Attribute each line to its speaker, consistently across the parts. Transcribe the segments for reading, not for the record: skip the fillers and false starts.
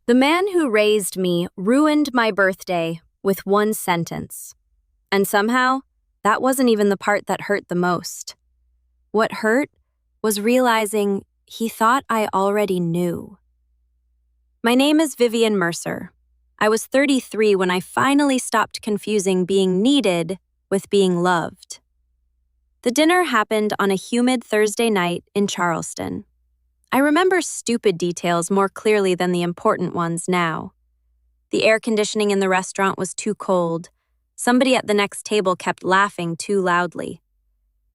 Speaker 1: The man who raised me ruined my birthday with one sentence. And somehow, that wasn't even the part that hurt the most. What hurt was realizing he thought I already knew. My name is Vivian Mercer. I was 33 when I finally stopped confusing being needed with being loved. The dinner happened on a humid Thursday night in Charleston. I remember stupid details more clearly than the important ones now. The air conditioning in the restaurant was too cold. Somebody at the next table kept laughing too loudly.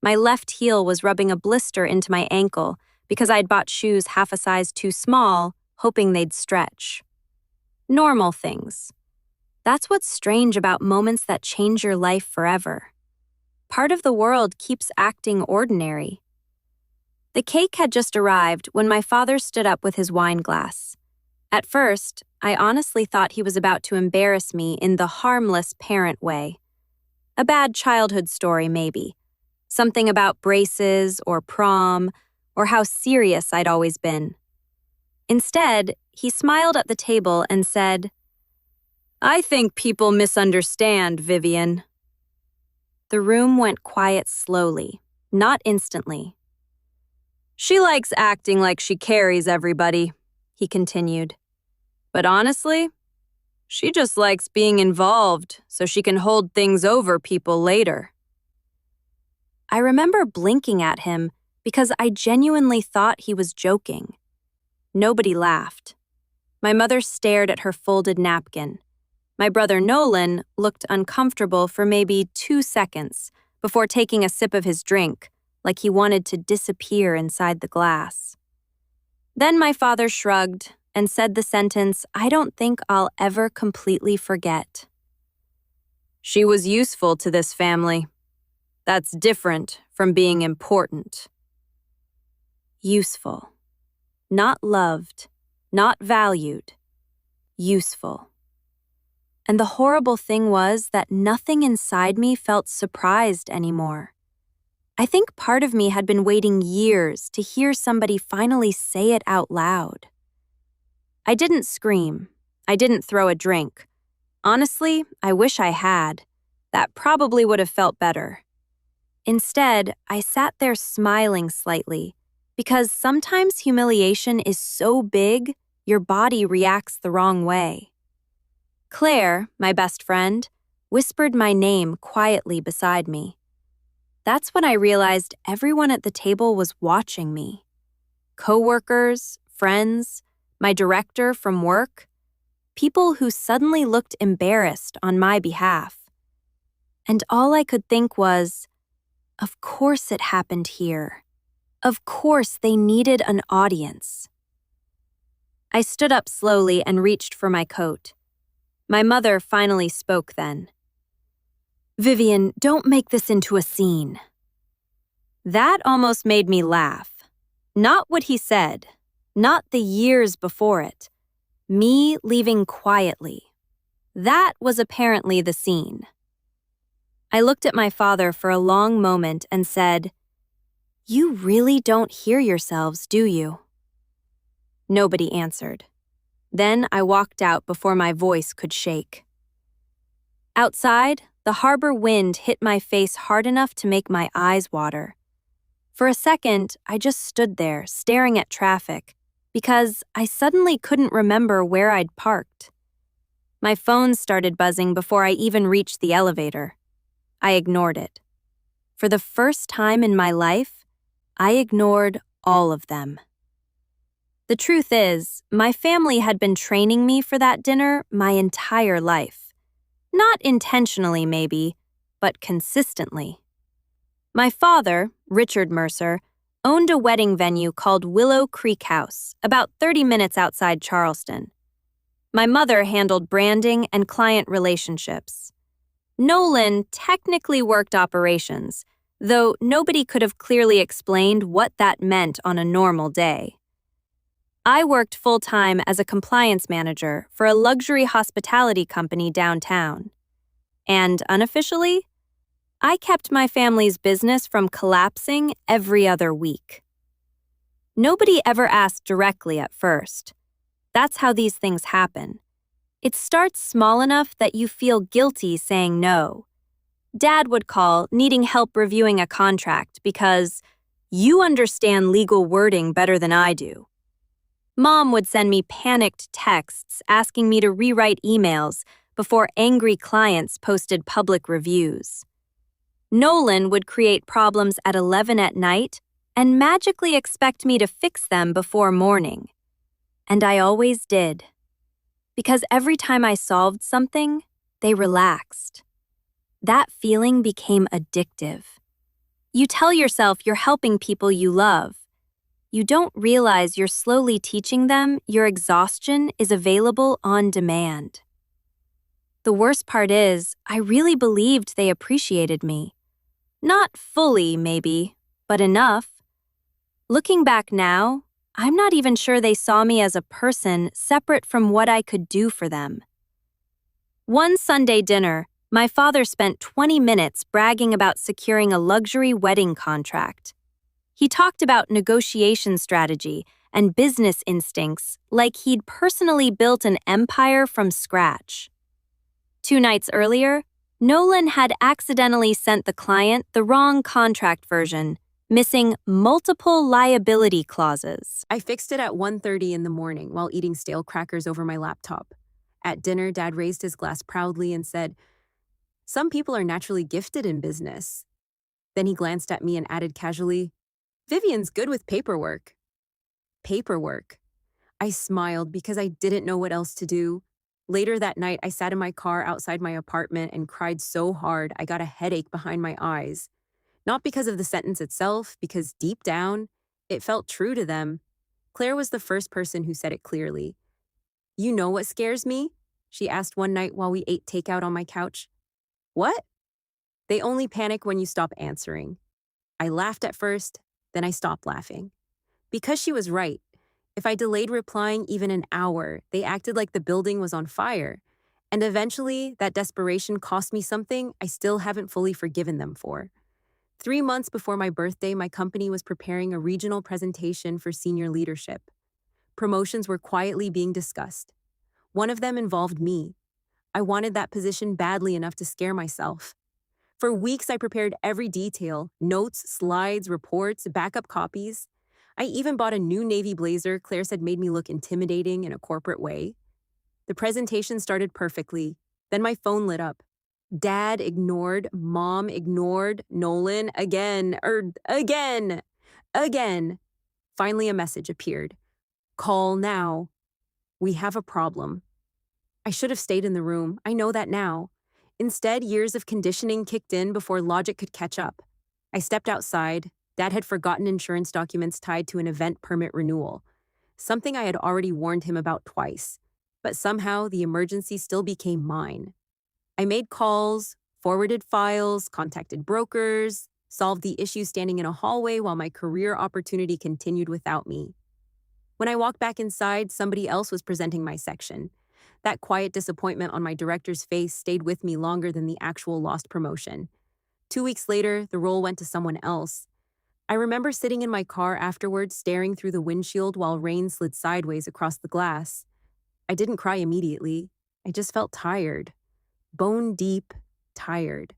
Speaker 1: My left heel was rubbing a blister into my ankle because I'd bought shoes half a size too small, hoping they'd stretch. Normal things. That's what's strange about moments that change your life forever. Part of the world keeps acting ordinary. The cake had just arrived when my father stood up with his wine glass. At first, I honestly thought he was about to embarrass me in the harmless parent way. A bad childhood story, maybe. Something about braces or prom, or how serious I'd always been. Instead, he smiled at the table and said, "I think people misunderstand, Vivian." The room went quiet slowly, not instantly. "She likes acting like she carries everybody," he continued. "But honestly, she just likes being involved so she can hold things over people later." I remember blinking at him because I genuinely thought he was joking. Nobody laughed. My mother stared at her folded napkin. My brother Nolan looked uncomfortable for maybe 2 seconds before taking a sip of his drink, like he wanted to disappear inside the glass. Then my father shrugged and said the sentence I don't think I'll ever completely forget. "She was useful to this family. That's different from being important." Useful. Not loved, not valued. Useful. And the horrible thing was that nothing inside me felt surprised anymore. I think part of me had been waiting years to hear somebody finally say it out loud. I didn't scream. I didn't throw a drink. Honestly, I wish I had. That probably would have felt better. Instead, I sat there smiling slightly, because sometimes humiliation is so big, your body reacts the wrong way. Claire, my best friend, whispered my name quietly beside me. That's when I realized everyone at the table was watching me. Coworkers, friends, my director from work, people who suddenly looked embarrassed on my behalf. And all I could think was, of course it happened here. Of course they needed an audience. I stood up slowly and reached for my coat. My mother finally spoke then. "Vivian, don't make this into a scene." That almost made me laugh. Not what he said, not the years before it. Me leaving quietly. That was apparently the scene. I looked at my father for a long moment and said, "You really don't hear yourselves, do you?" Nobody answered. Then I walked out before my voice could shake. Outside, the harbor wind hit my face hard enough to make my eyes water. For a second, I just stood there, staring at traffic, because I suddenly couldn't remember where I'd parked. My phone started buzzing before I even reached the elevator. I ignored it. For the first time in my life, I ignored all of them. The truth is, my family had been training me for that dinner my entire life. Not intentionally, maybe, but consistently. My father, Richard Mercer, owned a wedding venue called Willow Creek House, about 30 minutes outside Charleston. My mother handled branding and client relationships. Nolan technically worked operations, though nobody could have clearly explained what that meant on a normal day. I worked full-time as a compliance manager for a luxury hospitality company downtown. And unofficially, I kept my family's business from collapsing every other week. Nobody ever asked directly at first. That's how these things happen. It starts small enough that you feel guilty saying no. Dad would call, needing help reviewing a contract because you understand legal wording better than I do. Mom would send me panicked texts asking me to rewrite emails before angry clients posted public reviews. Nolan would create problems at 11 at night and magically expect me to fix them before morning. And I always did. Because every time I solved something, they relaxed. That feeling became addictive. You tell yourself you're helping people you love. You don't realize you're slowly teaching them your exhaustion is available on demand. The worst part is, I really believed they appreciated me. Not fully, maybe, but enough. Looking back now, I'm not even sure they saw me as a person separate from what I could do for them. One Sunday dinner, my father spent 20 minutes bragging about securing a luxury wedding contract. He talked about negotiation strategy and business instincts like he'd personally built an empire from scratch. 2 nights earlier, Nolan had accidentally sent the client the wrong contract version, missing multiple liability clauses.
Speaker 2: I fixed it at 1:30 in the morning while eating stale crackers over my laptop. At dinner, Dad raised his glass proudly and said, "Some people are naturally gifted in business." Then he glanced at me and added casually, "Vivian's good with paperwork." Paperwork. I smiled because I didn't know what else to do. Later that night, I sat in my car outside my apartment and cried so hard I got a headache behind my eyes. Not because of the sentence itself, because deep down, it felt true to them. Claire was the first person who said it clearly. "You know what scares me?" she asked one night while we ate takeout on my couch. "What?" "They only panic when you stop answering." I laughed at first, then I stopped laughing. Because she was right. If I delayed replying even an hour, they acted like the building was on fire. And eventually, that desperation cost me something I still haven't fully forgiven them for. 3 months before my birthday, my company was preparing a regional presentation for senior leadership. Promotions were quietly being discussed. One of them involved me. I wanted that position badly enough to scare myself. For weeks, I prepared every detail: notes, slides, reports, backup copies. I even bought a new navy blazer Claire said made me look intimidating in a corporate way. The presentation started perfectly. Then my phone lit up. Dad ignored, Mom ignored, Nolan again. Finally, a message appeared. "Call now. We have a problem." I should have stayed in the room. I know that now. Instead, years of conditioning kicked in before logic could catch up. I stepped outside. Dad had forgotten insurance documents tied to an event permit renewal, something I had already warned him about twice. But somehow, the emergency still became mine. I made calls, forwarded files, contacted brokers, solved the issue standing in a hallway while my career opportunity continued without me. When I walked back inside, somebody else was presenting my section. That quiet disappointment on my director's face stayed with me longer than the actual lost promotion. 2 weeks later, the role went to someone else. I remember sitting in my car afterwards, staring through the windshield while rain slid sideways across the glass. I didn't cry immediately. I just felt tired. Bone deep, tired.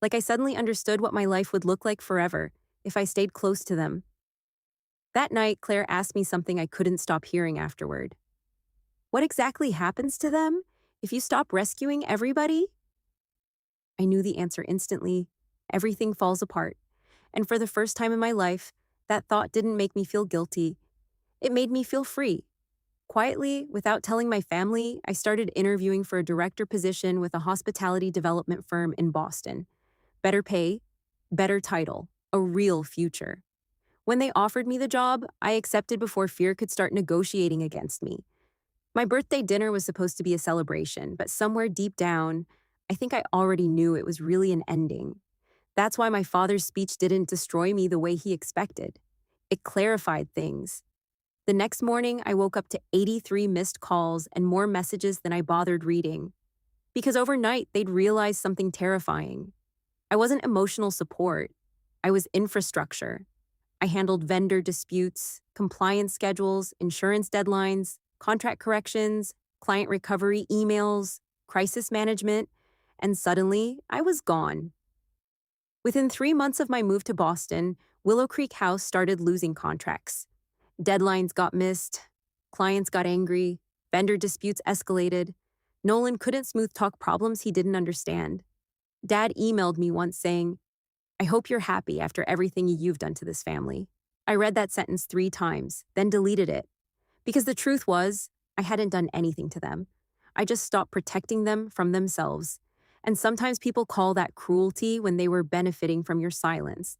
Speaker 2: Like I suddenly understood what my life would look like forever if I stayed close to them. That night, Claire asked me something I couldn't stop hearing afterward. "What exactly happens to them if you stop rescuing everybody?" I knew the answer instantly. Everything falls apart. And for the first time in my life, that thought didn't make me feel guilty. It made me feel free. Quietly, without telling my family, I started interviewing for a director position with a hospitality development firm in Boston. Better pay, better title, a real future. When they offered me the job, I accepted before fear could start negotiating against me. My birthday dinner was supposed to be a celebration, but somewhere deep down, I think I already knew it was really an ending. That's why my father's speech didn't destroy me the way he expected. It clarified things. The next morning, I woke up to 83 missed calls and more messages than I bothered reading. Because overnight, they'd realized something terrifying. I wasn't emotional support. I was infrastructure. I handled vendor disputes, compliance schedules, insurance deadlines, contract corrections, client recovery emails, crisis management, and suddenly I was gone. Within 3 months of my move to Boston, Willow Creek House started losing contracts. Deadlines got missed, clients got angry, vendor disputes escalated. Nolan couldn't smooth talk problems he didn't understand. Dad emailed me once saying, "I hope you're happy after everything you've done to this family." I read that sentence 3 times, then deleted it. Because the truth was, I hadn't done anything to them. I just stopped protecting them from themselves. And sometimes people call that cruelty when they were benefiting from your silence.